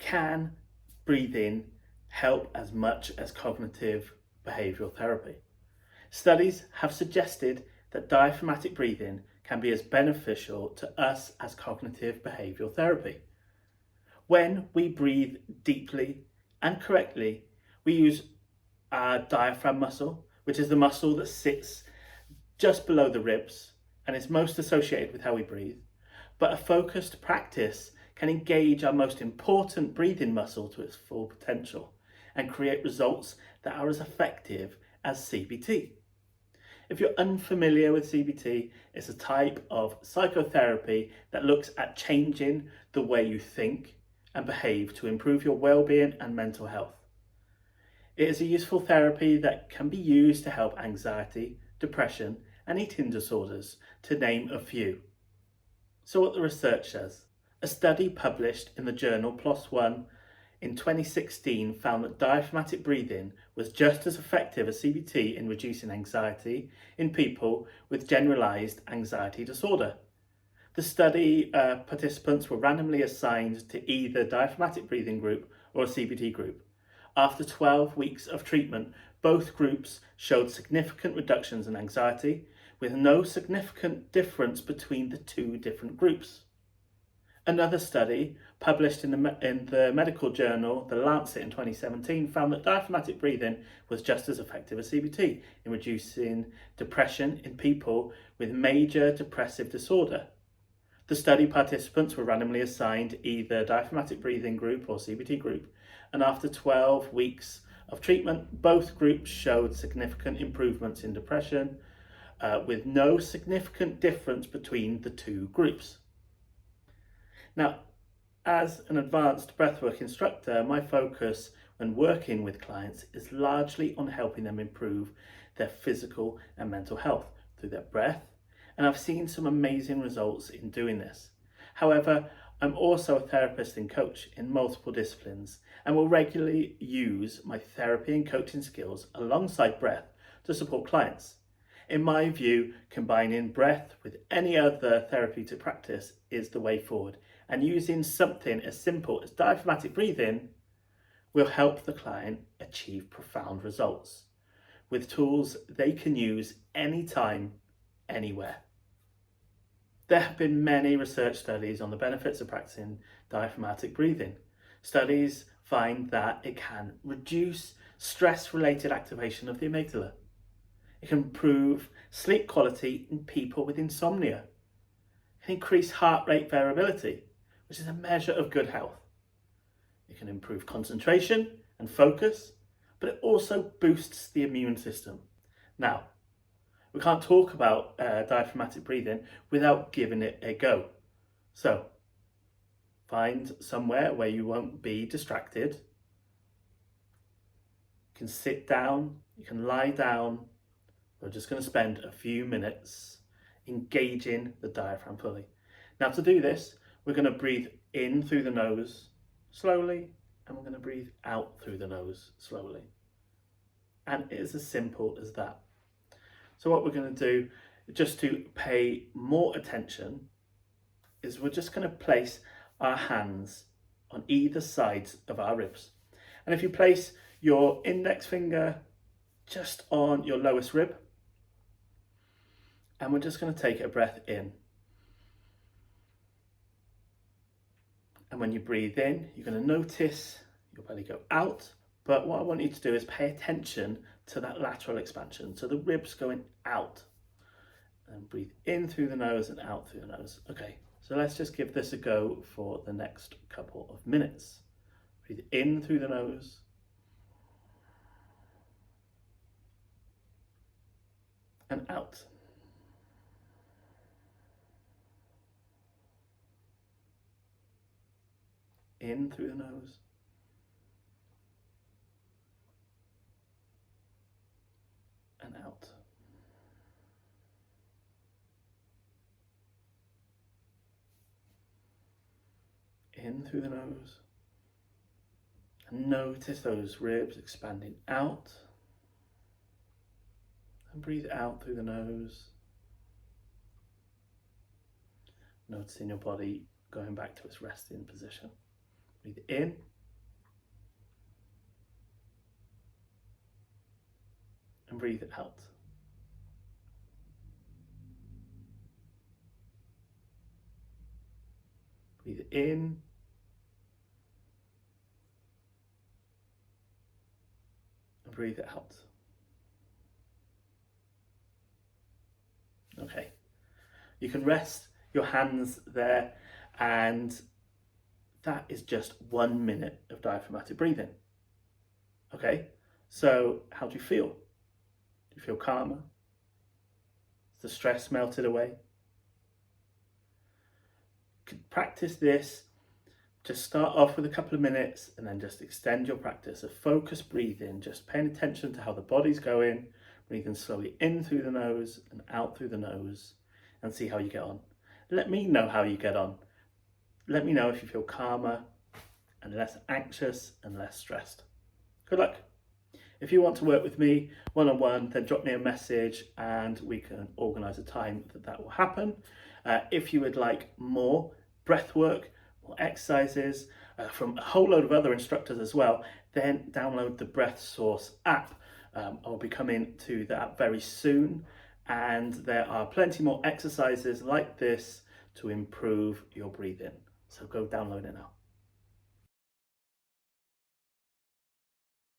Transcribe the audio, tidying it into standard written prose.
Can breathing help as much as cognitive behavioural therapy? Studies have suggested that diaphragmatic breathing can be as beneficial to us as cognitive behavioural therapy. When we breathe deeply and correctly, we use our diaphragm muscle, which is the muscle that sits just below the ribs and is most associated with how we breathe. But a focused practice can engage our most important breathing muscle to its full potential and create results that are as effective as CBT. If you're unfamiliar with CBT, it's a type of psychotherapy that looks at changing the way you think and behave to improve your well-being and mental health. It is a useful therapy that can be used to help anxiety, depression, and eating disorders, to name a few. So what the research says. A study published in the journal PLOS ONE in 2016 found that diaphragmatic breathing was just as effective as CBT in reducing anxiety in people with generalized anxiety disorder. The study participants were randomly assigned to either diaphragmatic breathing group or a CBT group. After 12 weeks of treatment, both groups showed significant reductions in anxiety, with no significant difference between the two different groups. Another study, published in the medical journal The Lancet in 2017, found that diaphragmatic breathing was just as effective as CBT in reducing depression in people with major depressive disorder. The study participants were randomly assigned either diaphragmatic breathing group or CBT group, and after 12 weeks of treatment, both groups showed significant improvements in depression, with no significant difference between the two groups. Now, as an advanced breathwork instructor, my focus when working with clients is largely on helping them improve their physical and mental health through their breath, and I've seen some amazing results in doing this. However, I'm also a therapist and coach in multiple disciplines and will regularly use my therapy and coaching skills alongside breath to support clients. In my view, combining breath with any other therapeutic practice is the way forward, and using something as simple as diaphragmatic breathing will help the client achieve profound results with tools they can use anytime, anywhere. There have been many research studies on the benefits of practicing diaphragmatic breathing. Studies find that it can reduce stress-related activation of the amygdala. It can improve sleep quality in people with insomnia. It can increase heart rate variability, which is a measure of good health. It can improve concentration and focus, but it also boosts the immune system. Now, we can't talk about diaphragmatic breathing without giving it a go. So, find somewhere where you won't be distracted. You can sit down, you can lie down. We're just going to spend a few minutes engaging the diaphragm fully. Now, to do this, we're going to breathe in through the nose slowly, and we're going to breathe out through the nose slowly. And it is as simple as that. So what we're going to do, just to pay more attention, is we're just going to place our hands on either sides of our ribs. And if you place your index finger just on your lowest rib, and we're just going to take a breath in. And when you breathe in, you're going to notice your belly go out. But what I want you to do is pay attention to that lateral expansion. So the ribs going out. And breathe in through the nose and out through the nose. Okay, so let's just give this a go for the next couple of minutes. Breathe in through the nose. And out. In through the nose. And out. In through the nose. And notice those ribs expanding out. And breathe out through the nose. Noticing your body going back to its resting position. Breathe in and breathe it out. Breathe it in and breathe it out. Okay, you can rest your hands there, and that is just 1 minute of diaphragmatic breathing. Okay, so how do you feel? Do you feel calmer? Has the stress melted away? You could practice this. Just start off with a couple of minutes and then just extend your practice of focused breathing, just paying attention to how the body's going, breathing slowly in through the nose and out through the nose, and see how you get on. Let me know how you get on. Let me know if you feel calmer and less anxious and less stressed. Good luck. If you want to work with me one-on-one, then drop me a message and we can organise a time that will happen. If you would like more breath work, more exercises from a whole load of other instructors as well, then download the Breath Source app. I'll be coming to that very soon, and there are plenty more exercises like this to improve your breathing. So go download it now.